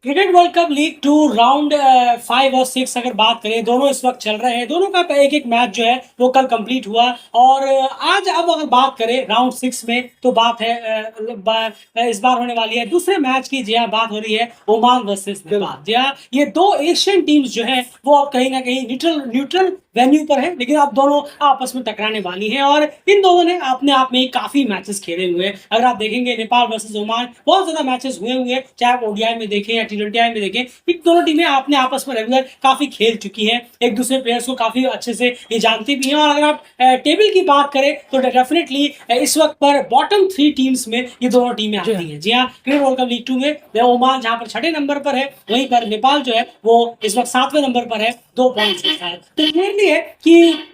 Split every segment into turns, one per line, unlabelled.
Cricket world cup league 2 round 5 और 6 अगर बात करें, दोनों इस वक्त चल रहे हैं। दोनों का एक एक मैच जो है वो कल कंप्लीट हुआ। और आज अब अगर बात करें राउंड 6 में, तो बात है इस बार होने वाली है दूसरे मैच की। जी हाँ, बात हो रही है ओमान वर्सेस नेपाल। जी हाँ, ये दो एशियन टीम्स जो है वो अब कहीं ना कहीं न्यूट्रल न्यूट्रल वेन्यू पर है, लेकिन अब दोनों आपस में टकराने वाली हैं। और इन दोनों ने अपने आप में ही काफी मैचेस खेले हुए हैं। अगर आप देखेंगे नेपाल वर्सेस ओमान, बहुत ज्यादा मैचेस हुए हैं, चाहे आप ओडीआई में देखें या टी20 में देखें। इन दोनों टीमें अपने आपस में रेगुलर काफी खेल चुकी हैं, एक दूसरे प्लेयर्स को काफी अच्छे से ये जानती भी हैं। और अगर आप टेबल की बात करें तो डेफिनेटली इस वक्त पर बॉटम 3 टीम्स में ये दोनों टीमें आती हैं। जी हाँ, क्रिकेट वर्ल्ड कप लीग 2 में ओमान जहां पर छठे नंबर पर है, वहीं पर नेपाल जो है वो इस वक्त 7वें नंबर पर है, 2 पॉइंट्स के साथ। तो क्लियरली है कि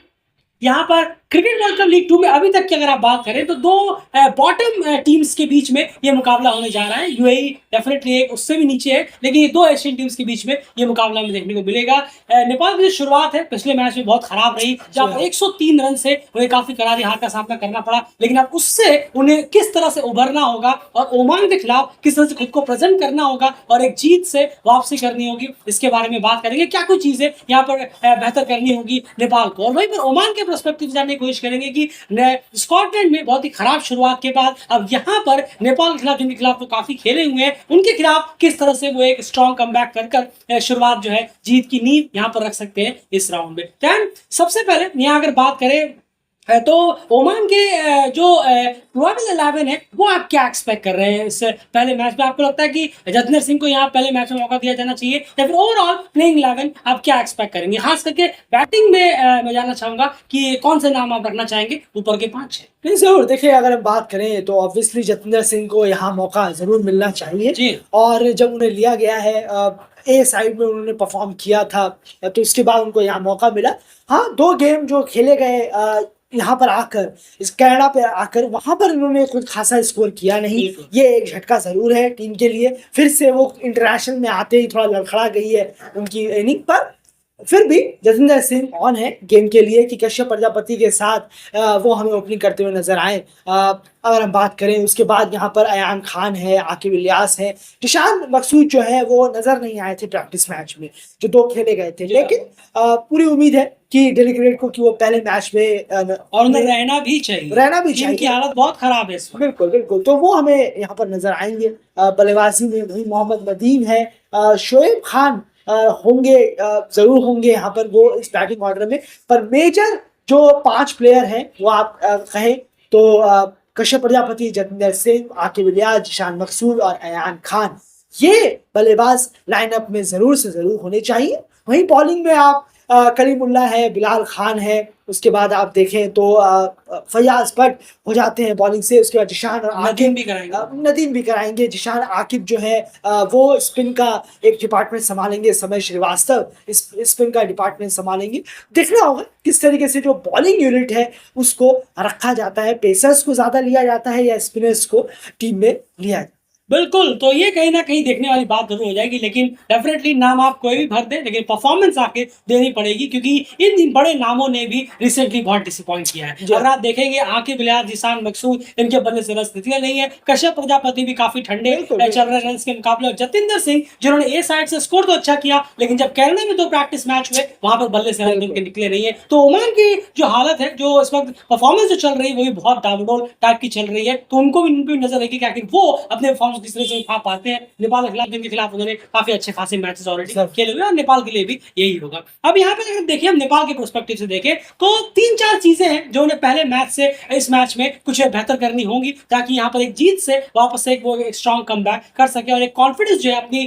यहाँ पर क्रिकेट वर्ल्ड कप लीग 2 में अभी तक की अगर आप बात करें तो दो बॉटम टीम्स के बीच में ये मुकाबला होने जा रहा है। यूएई डेफिनेटली एक उससे भी नीचे है, लेकिन ये दो एशियन टीम्स के बीच में ये मुकाबला हमें देखने को मिलेगा। नेपाल की जो शुरुआत है पिछले मैच में बहुत खराब रही, जहां पर 103 रन से उन्हें काफी करारी हार का सामना करना पड़ा। लेकिन अब उससे उन्हें किस तरह से उभरना होगा और ओमान के खिलाफ किस तरह से खुद को प्रेजेंट करना होगा और एक जीत से वापसी करनी होगी, इसके बारे में बात करेंगे। क्या कुछ चीजें यहाँ पर बेहतर करनी होगी नेपाल को, और वहीं पर ओमान के पर्सपेक्टिव जानने की कोशिश करेंगे कि स्कॉटलैंड में बहुत ही खराब शुरुआत के बाद अब यहाँ पर नेपाल के खिलाफ, जिनके खिलाफ वो काफी खेले हुए हैं, उनके खिलाफ किस तरह से वो एक स्ट्रॉन्ग कमबैक कर शुरुआत जो है जीत की नींव यहाँ पर रख सकते हैं इस राउंड में। दैन सबसे पहले यहाँ अगर बात करें तो ओमान के जो प्रोबेबल 11 है, वो आप क्या एक्सपेक्ट कर रहे हैं इस पहले मैच में? आपको लगता है कि जतिंदर सिंह को यहाँ पहले मैच में मौका दिया जाना चाहिए, या फिर ओवरऑल प्लेइंग 11 आप क्या एक्सपेक्ट करेंगे? खास करके बैटिंग में मैं जानना चाहूंगा कि कौन से नाम आप रखना चाहेंगे ऊपर के 5-6?
नहीं, जरूर देखिए, अगर हम बात करें तो ऑब्वियसली जतिंदर सिंह को यहाँ मौका जरूर मिलना चाहिए
जी।
और जब उन्हें लिया गया है ए साइड में उन्होंने परफॉर्म किया था, तो इसके बाद उनको यहाँ मौका मिला। हाँ, 2 गेम जो खेले गए यहाँ पर आकर, इस कनाडा पे आकर, वहां पर इन्होंने कुछ खासा स्कोर किया नहीं। ये एक झटका जरूर है टीम के लिए। फिर से वो इंटरनेशनल में आते ही थोड़ा लड़खड़ा गई है उनकी इनिंग पर। फिर भी जतिंदर सिंह ऑन है गेम के लिए कि कश्यप प्रजापति के साथ वो हमें ओपनिंग करते हुए नजर आए। अगर हम बात करें उसके बाद यहाँ पर अयान खान है, आकिब इलियास है, जिशान मकसूद जो है वो नजर नहीं आए थे प्रैक्टिस मैच में, जो 2 खेले गए थे। लेकिन पूरी उम्मीद है कि डेलीग्रेट को कि वो पहले मैच में
और उन्हें रहना भी चाहिए, इनकी हालत बहुत खराब है इस वक्त।
बिल्कुल बिल्कुल, तो वो हमें यहाँ पर नजर आएंगे। बल्लेबाजी में वही मोहम्मद नदीम है, शोएब खान होंगे, जरूर होंगे यहाँ पर वो इस बैटिंग ऑर्डर में। पर मेजर जो 5 प्लेयर हैं वो आप कहें तो कश्यप प्रजापति, जतिंदर सिंह, आकिब इलियास, जिशान मकसूद और अयान खान, ये बल्लेबाज लाइनअप में जरूर से जरूर होने चाहिए। वहीं बॉलिंग में आप कलीमुल्लाह है, बिलाल खान है, उसके बाद आप देखें तो फयाज भट्ट हो जाते हैं बॉलिंग से। उसके बाद जिशान और
नदीम भी कराएंगे,
नदीम भी कराएंगे। जिशान, आकिब जो है वो स्पिन का एक डिपार्टमेंट संभालेंगे। समय श्रीवास्तव इस स्पिन का डिपार्टमेंट संभालेंगे। देखना होगा किस तरीके से जो बॉलिंग यूनिट है उसको रखा जाता है, पेसर्स को ज्यादा लिया जाता है या स्पिनर्स को टीम में लिया जाता है।
बिल्कुल, तो ये कहीं ना कहीं देखने वाली बात जरूर हो जाएगी। लेकिन डेफिनेटली नाम आप कोई भी भर दे, लेकिन परफॉर्मेंस आके देनी पड़ेगी, क्योंकि इन बड़े नामों ने भी रिसेंटली बहुत डिसअपॉइंट किया है। अगर आप देखेंगे आकिब इलियास, जिशान मकसूद, इनके बल्ले से रन स्थितियां नहीं है। कश्यप प्रजापति भी काफी ठंडे चल रहे रन के मुकाबले। और जतिंदर सिंह, जिन्होंने ए साइड से स्कोर तो अच्छा किया, लेकिन जब कनाडा में 2 प्रैक्टिस मैच हुए वहां पर बल्ले से रन निकले नहीं है। तो ओमान की जो हालत है, जो इस वक्त परफॉर्मेंस जो चल रही है, वो भी बहुत डाउनडोल टाइप की चल रही है। तो उनको भी इन पर नजर रहेगी कि आखिर वो अपने किस तरह से उठा पाते हैं नेपाल के खिलाफ, जिनके खिलाफ उन्होंने काफी अच्छे खासे मैचेस ऑलरेडी खेले हुए हैं। और नेपाल के लिए भी यही होगा। अब यहाँ पे अगर देखिए, हम नेपाल के पर्सपेक्टिव से देखें तो 3-4 चीजें हैं जो उन्हें पहले मैच से इस मैच में कुछ बेहतर करनी होंगी, ताकि यहाँ पर एक जीत से वापस से वो एक स्ट्रॉन्ग कमबैक कर सके और एक कॉन्फिडेंस जो है अपनी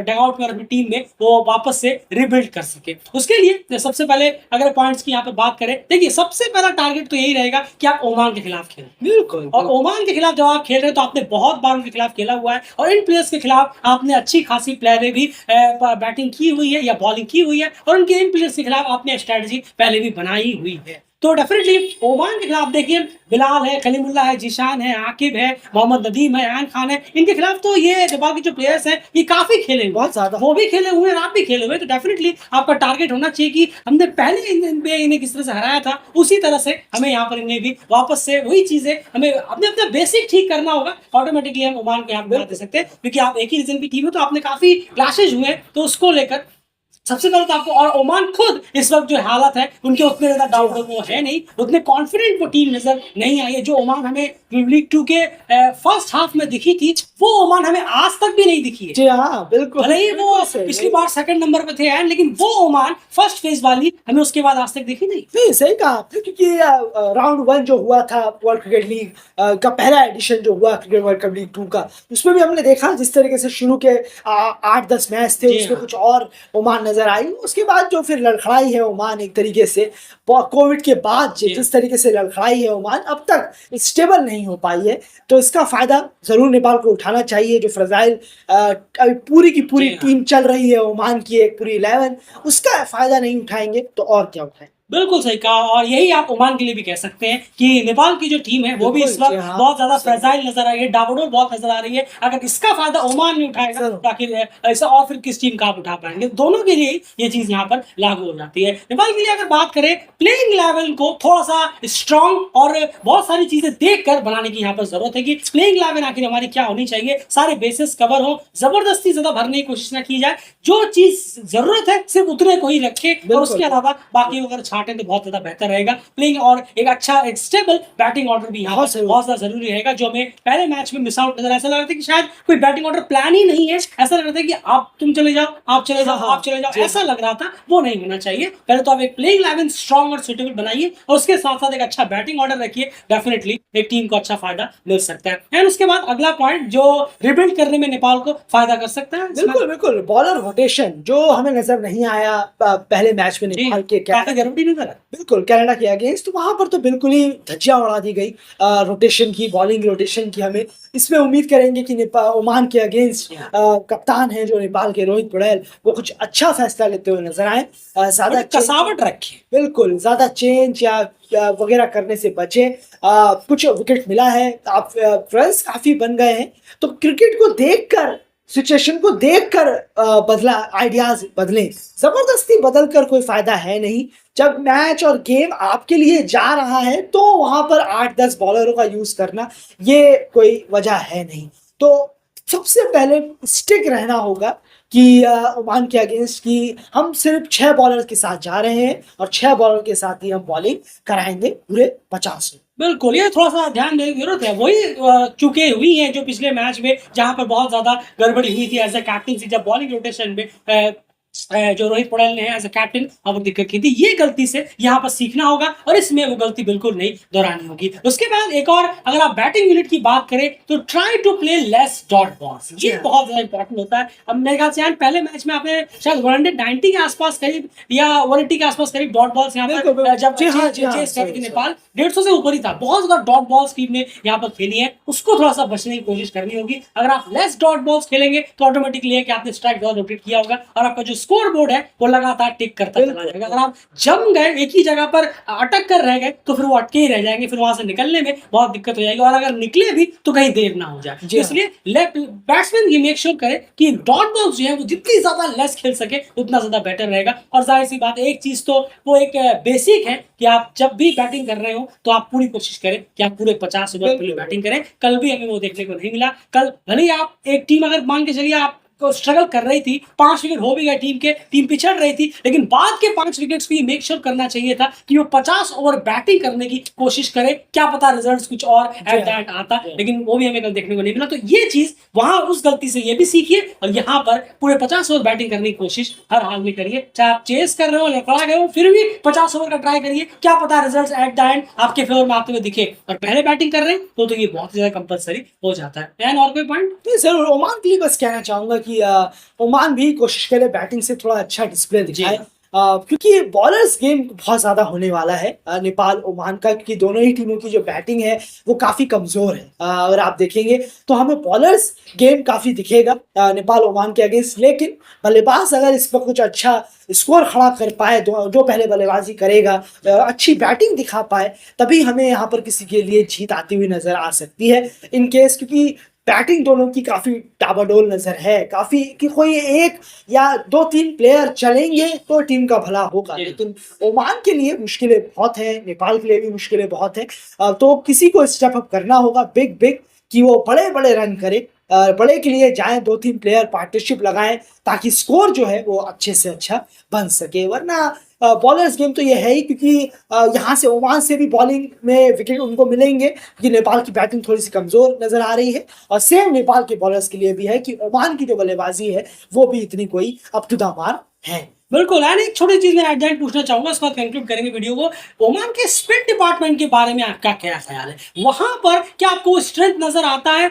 डगआउट में और अपनी टीम में वो वापस से रिबिल्ड कर सके। उसके लिए सबसे पहले अगर पॉइंट्स की यहाँ पे बात करें, देखिए सबसे पहला टारगेट तो यही रहेगा कि आप ओमान के खिलाफ खेलें।
बिल्कुल,
और ओमान के खिलाफ जब आप खेल रहे हैं तो आपने बहुत बार उनके खिलाफ खेला हुआ है, और इन प्लेयर्स के खिलाफ आपने अच्छी खासी प्लेयरें भी बैटिंग की हुई है या बॉलिंग की हुई है, और उनके इन प्लेयर्स के खिलाफ आपने स्ट्रेटजी पहले भी बनाई हुई है। तो डेफिनेटली ओमान के खिलाफ देखिए बिलाल है, कलीमुल्लाह है, जीशान है, आकिब है, मोहम्मद नदीम है, आयन खान है, इनके खिलाफ तो ये नेपाल के जो प्लेयर्स हैं ये काफी खेले हुए
बहुत ज्यादा।
वो भी खेले हुए हैं, आप भी खेले हुए हैं, तो डेफिनेटली आपका टारगेट होना चाहिए कि हमने पहले इन्हें किस तरह से हराया था उसी तरह से हमें यहाँ पर इन्हें भी वापस से वही चीजें हमें अपने अपने बेसिक ठीक करना होगा। ऑटोमेटिकली हम ओमान को यहाँ पे दे सकते हैं क्योंकि आप एक ही रीजन की टीम है, तो आपने काफी क्लैशेज हुए हैं, तो उसको लेकर सबसे पहले तो आपको, और ओमान खुद इस वक्त जो हालत है उनके उतने ज्यादा डाउट वो है नहीं, उतने कॉन्फिडेंट वो टीम नजर नहीं आई है जो ओमान हमें लीग 2 के फर्स्ट हाफ में दिखी थी, वो ओमान हमें आज तक भी नहीं दिखी है।
जी हाँ, बिल्कुल।
भले ही वो पिछली बार सेकंड नंबर पे थे यार, लेकिन वो ओमान फर्स्ट फेज वाली हमें उसके बाद आज तक दिखी नहीं।
नहीं, सही कहा आपने, क्योंकि राउंड 1 जो हुआ था वर्ल्ड क्रिकेट लीग का पहला एडिशन जो हुआ क्रिकेट वर्ल्ड कप लीग 2 का, उसमें भी हमने देखा जिस तरीके से शुरू के 8-10 मैच थे उसमें कुछ और ओमान नजर आई, उसके बाद जो फिर लड़खड़ाई है ओमान एक तरीके से कोविड के बाद जिस तरीके से लड़खड़ाई है ओमान अब तक स्टेबल नहीं हो पाई है, तो इसका फायदा जरूर नेपाल को उठाना चाहिए। जो फ्रजाइल अभी पूरी की पूरी टीम चल रही है ओमान की, एक पूरी 11, उसका फायदा नहीं उठाएंगे तो और क्या उठाएंगे।
बिल्कुल सही कहा, और यही आप ओमान के लिए भी कह सकते हैं कि नेपाल की जो टीम है वो भी इस वक्त बहुत ज्यादा फ्रेजाइल नजर आ रही है, डावाडोल बहुत नजर आ रही है। अगर इसका फायदा ओमान नहीं उठाएगा तो आखिर ऐसा और फिर किस टीम का आप उठा पाएंगे। दोनों के लिए ये चीज यहाँ पर लागू हो जाती है। नेपाल के लिए अगर बात करें, प्लेइंग लेवल को थोड़ा सा स्ट्रॉन्ग और बहुत सारी चीजें देख कर बनाने की यहाँ पर जरूरत है कि प्लेइंग लेवल आखिर हमारी क्या होनी चाहिए, सारे बेसिस कवर हो, जबरदस्ती ज्यादा भरने की कोशिश ना की जाए, जो चीज जरूरत है सिर्फ उतने को ही रखे और उसके अलावा बाकी अगर छाटे तो बहुत ज्यादा बेहतर रहेगा प्लेइंग, और एक अच्छा एक स्टेबल बैटिंग ऑर्डर भी यहाँ पर बहुत ज्यादा जरूरी रहेगा, जो हमें पहले मैच में मिस आउट नजर। ऐसा लग रहा था कि शायद कोई बैटिंग ऑर्डर प्लान ही नहीं है, ऐसा लग रहा था कि आप तुम चले जाओ, आप चले जाओ, आप चले जाओ, ऐसा लग रहा था। वो नहीं होना चाहिए। पहले तो आप एक प्लेइंग 11 स्ट्रॉन्ग और सुटेबल बनाइए और उसके साथ साथ एक अच्छा बैटिंग ऑर्डर रखिए, डेफिनेटली एक टीम को अच्छा फायदा मिल सकता है। एंड उसके बाद अगला पॉइंट जो रिबिल्ड करने में नेपाल को फायदा कर सकता है,
बिल्कुल बिल्कुल, बॉलर रोटेशन जो हमें नजर नहीं आया पहले मैच में नेपाल के,
काफी गारंटी नहीं करा
बिल्कुल कनाडा के अगेंस्ट, तो वहां पर तो बिल्कुल ही धज्जियां उड़ा दी गई रोटेशन की, बॉलिंग रोटेशन की। हमें इसमें उम्मीद करेंगे कि ओमान के अगेंस्ट कप्तान है जो नेपाल के रोहित पौडेल, वो कुछ अच्छा फैसला लेते हुए नजर आए, ज्यादा
कसावट रखे,
बिल्कुल ज्यादा चेंज या वगैरह करने से बचे। कुछ विकेट मिला है, आप रन्स काफी बन गए हैं, तो क्रिकेट को देखकर, सिचुएशन को देखकर बदला, आइडियाज बदलें, जबरदस्ती बदलकर कोई फायदा है नहीं। जब मैच और गेम आपके लिए जा रहा है तो वहां पर 8-10 बॉलरों का यूज करना ये कोई वजह है नहीं। तो सबसे पहले स्टिक रहना होगा कि ओमान के अगेंस्ट की हम सिर्फ 6 बॉलर के साथ जा रहे हैं और 6 बॉलर के साथ ही हम बॉलिंग कराएंगे पूरे 50 में।
बिल्कुल, ये थोड़ा सा ध्यान देने की जरूरत है। वही चुके हुई हैं जो पिछले मैच में जहां पर बहुत ज्यादा गड़बड़ी हुई थी एज ए कैप्टन, जब बॉलिंग रोटेशन में जो रोहित पौडेल ने एज ए कैप्टन अब दिक्कत की थी, ये गलती से यहाँ पर सीखना होगा और इसमें वो गलती बिल्कुल नहीं दोहरानी होगी। उसके बाद एक और, अगर आप बैटिंग यूनिट की बात करें तो try to play less dot balls, ये बहुत ज्यादा इंपॉर्टेंट होता है। अब मेरे ख्याल से पहले मैच में आपने शायद 190 के आसपास करीब या 180 के आसपास करीब डॉट बॉल्स यहाँ पर जब चेस कर रही थी नेपाल, 150 से ऊपर ही था, बहुत ज्यादा डॉट बॉल्स टीम ने यहाँ पर खेली है, उसको थोड़ा सा बचने की कोशिश करनी होगी। अगर आप लेस डॉट बॉल्स खेलेंगे तो ऑटोमेटिकली है कि आपने स्ट्राइक जोन रोटेट किया होगा और आपका जो स्कोर बोर्ड है वो लगातार टिक करता चला जाएगा। अगर आप जम गए, एक ही जगह पर अटक कर रह गए, तो फिर वो अटके ही रह जाएंगे, फिर वहां से निकलने में बहुत दिक्कत हो जाएगी, और अगर निकले भी तो कहीं देर ना हो जाए। तो इसलिए बैट्समैन ये मेक श्योर करे कि डॉट बॉल्स जो है वो जितनी ज्यादा लेस खेल सके उतना ज्यादा बेटर रहेगा। और जाहिर सी बात, एक चीज तो वो एक बेसिक है कि आप जब भी बैटिंग कर रहे हो तो आप पूरी कोशिश करें कि आप पूरे 50 ओवर के लिए बैटिंग करें। कल भी हमें वो देखने को नहीं मिला। कल भले ही आप एक टीम अगर मान के चलिए आप को स्ट्रगल कर रही थी, 5 विकेट हो भी गए टीम पिछड़ रही थी, लेकिन बाद के 5 विकेट्स भी मेक श्योर करना चाहिए था कि वो 50 ओवर बैटिंग करने की कोशिश करे। क्या पता रिजल्ट्स कुछ और एट दैट आता, लेकिन वो भी हमें कल देखने को नहीं मिला। तो ये चीज वहां उस गलती से ये भी सीखिए और यहाँ पर पूरे 50 ओवर बैटिंग करने की कोशिश हर हाल में करिए। चाहे आप चेस कर रहे हो, लड़खड़ा गए हो, फिर भी 50 ओवर का ट्राई करिए। क्या पता रिजल्ट्स एट द एंड आपके फेवर में आते हुए दिखे, और पहले बैटिंग कर रहे हैं तो ये बहुत ज्यादा कंपलसरी हो जाता है। एंड और कोई पॉइंट?
जरूर ओमान के लिए बस कहना चाहूंगा कि ओमान भी कोशिश करे बैटिंग से थोड़ा अच्छा डिस्प्ले दिखाए। क्योंकि बॉलर्स गेम बहुत ज़्यादा होने वाला है नेपाल ओमान का, क्योंकि दोनों ही टीमों की जो बैटिंग है वो काफ़ी कमज़ोर है। अगर आप देखेंगे तो हमें बॉलर्स गेम काफ़ी दिखेगा नेपाल ओमान के अगेंस्ट, लेकिन बल्लेबाज अगर इस पर कुछ अच्छा स्कोर खड़ा कर पाए, जो पहले बल्लेबाजी करेगा, अच्छी बैटिंग दिखा पाए, तभी हमें यहाँ पर किसी के लिए जीत आती हुई नजर आ सकती है इन केस, क्योंकि बैटिंग दोनों की काफी डाबाडोल नजर है, काफी कि कोई एक या दो तीन प्लेयर चलेंगे तो टीम का भला होगा, लेकिन ओमान के लिए मुश्किलें बहुत हैं, नेपाल के लिए भी मुश्किलें बहुत हैं। तो किसी को स्टेप अप करना होगा बिग बिग, कि वो बड़े बड़े रन करे, बड़े के लिए जाएं, दो तीन प्लेयर पार्टनरशिप लगाएं, ताकि स्कोर जो है वो अच्छे से अच्छा बन सके। वरना बॉलर्स गेम तो ये है ही, क्योंकि यहाँ से ओमान से भी बॉलिंग में विकेट उनको मिलेंगे, क्योंकि नेपाल की बैटिंग थोड़ी सी कमजोर नजर आ रही है, और सेम नेपाल के बॉलर्स के लिए भी है कि ओमान की जो बल्लेबाजी है वो भी इतनी कोई अप टू द मार्क है।
बिल्कुल। एंड एक छोटी चीज मैं एट द एंड पूछना चाहूंगा, उसके बाद कंक्लूड करेंगे वीडियो को। ओमान के स्पिन डिपार्टमेंट के बारे में आपका क्या ख्याल है? वहां पर क्या आपको स्ट्रेंथ नजर आता है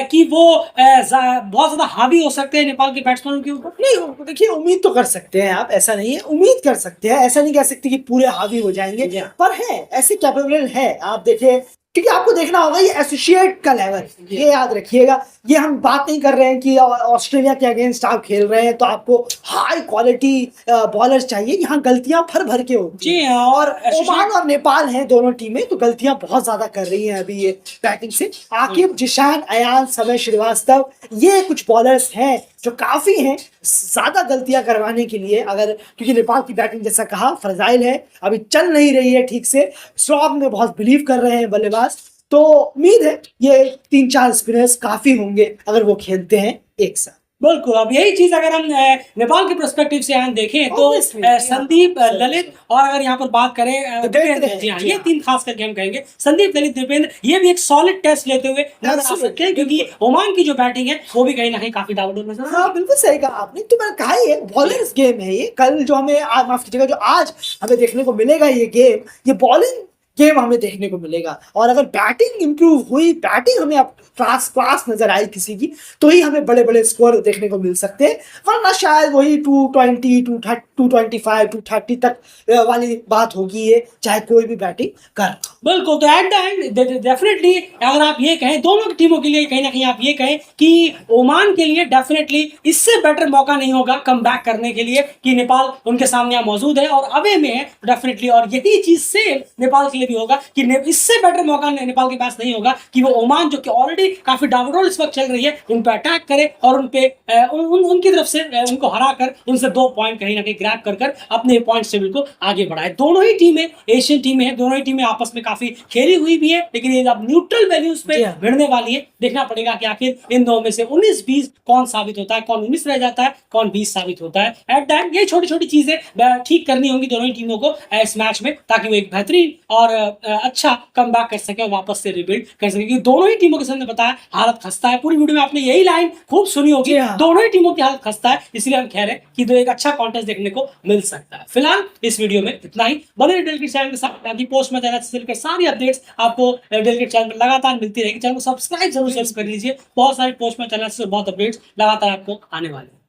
कि वो बहुत ज्यादा हावी हो सकते हैं नेपाल के बैट्समैनों के ऊपर?
नहीं, देखिए उम्मीद तो कर सकते हैं आप, ऐसा नहीं है, उम्मीद कर सकते हैं, ऐसा नहीं कह सकते कि पूरे हावी हो जाएंगे, पर है ऐसे कैपेबल है। आप देखिए, क्योंकि आपको देखना होगा ये एसोसिएट का लेवल, ये याद रखिएगा। ये हम बात नहीं कर रहे हैं कि ऑस्ट्रेलिया के अगेंस्ट आप खेल रहे हैं तो आपको हाई क्वालिटी बॉलर्स चाहिए, यहाँ गलतियां भर भर के होती हैं, और ओमान और नेपाल हैं दोनों टीमें, तो गलतियां बहुत ज्यादा कर रही हैं अभी ये बैटिंग से। आकिब, जिशान, अयान, समय श्रीवास्तव, ये कुछ बॉलर्स हैं जो काफी हैं ज्यादा गलतियां करवाने के लिए, अगर क्योंकि नेपाल की बैटिंग जैसा कहा फ्रजाइल है, अभी चल नहीं रही है ठीक से, स्लॉग में बहुत बिलीव कर रहे हैं बल्लेबाज, तो उम्मीद है ये 3-4 स्पिनर्स काफी होंगे अगर वो खेलते हैं एक साथ।
बिल्कुल। अब यही चीज अगर हम नेपाल के पर्सपेक्टिव से यहाँ देखें तो संदीप, ललित, और अगर यहाँ पर बात करें दीपेंद्र, जी हाँ, ये तीन खास करके हम कहेंगे, संदीप, ललित, दीपेंद्र, ये भी एक सॉलिड टेस्ट लेते हुए नजर आ सकते हैं, क्योंकि ओमान की जो बैटिंग है वो भी कहीं ना कहीं काफी डाउन नजर आ रही है।
हाँ बिल्कुल सही कहा आपने, तो मैंने कहा ये बॉलर्स गेम है, ये कल जो हमें माफ कीजिएगा, जो आज हमें देखने को मिलेगा ये गेम, ये बॉलिंग गेम हमें देखने को मिलेगा, और अगर बैटिंग इंप्रूव हुई, बैटिंग हमें अब क्लास नजर आई किसी की, तो ही हमें बड़े बड़े स्कोर देखने को मिल सकते हैं, वरना शायद वही 220, 225, 230 तक वाली बात होगी ये, चाहे कोई भी बैटिंग कर।
बिल्कुल। तो एट द एंड डेफिनेटली अगर आप ये कहें, दोनों टीमों के लिए कहीं ना कहीं आप ये कहें कि ओमान के लिए डेफिनेटली इससे बेटर मौका नहीं होगा कम बैक करने के लिए, कि नेपाल उनके सामने यहाँ मौजूद है और अवे में है डेफिनेटली, और यही चीज सेम नेपाल के लिए भी होगा कि इससे बेटर मौका नेपाल के पास नहीं होगा कि वो ओमान, जो कि ऑलरेडी काफी डाउनरोल इस वक्त चल रही है, उन पर अटैक करे और उनकी तरफ से उनको हरा कर उनसे 2 पॉइंट कहीं ना कहीं ग्रैब कर अपने पॉइंट टेबल को आगे बढ़ाए। दोनों ही टीमें एशियन टीमें हैं, दोनों ही टीमें आपस में काफी खेली हुई भी है, लेकिन ये अब न्यूट्रल वैल्यूज पे भिड़ने वाली है। देखना पड़ेगा कि आखिर इन दोनों में से 19-20 कौन साबित होता है, कौन 19 रह जाता है, कौन 20 साबित होता है। एट द एंड ये छोटी छोटी चीजें ठीक करनी होंगी दोनों ही टीमों को इस मैच में, ताकि वो एक बेहतरीन और अच्छा कमबैक कर सके और वापस से रिबिल्ड कर सके, क्योंकि दोनों ही टीमों के सामने बताया हालत खस्ता है। पूरी वीडियो में आपने यही लाइन खूब सुनी होगी, दोनों ही टीमों की हालत खस्ता है, इसलिए हम कह रहे हैं कि एक अच्छा कॉन्टेस्ट देखने को मिल सकता है। फिलहाल इस वीडियो में इतना ही। बने रहिए डेलक्रिट चैनल के साथ, ताकि पोस्ट मैच से लेकर सारी अपडेट्स आपको डेलक्रिट चैनल पर लगातार मिलती रहेगी। चैनल को सब्सक्राइब जरूर कर लीजिए, बहुत सारे पोस्ट मैच चैनल से बहुत अपडेट्स लगातार आपको आने वाले हैं।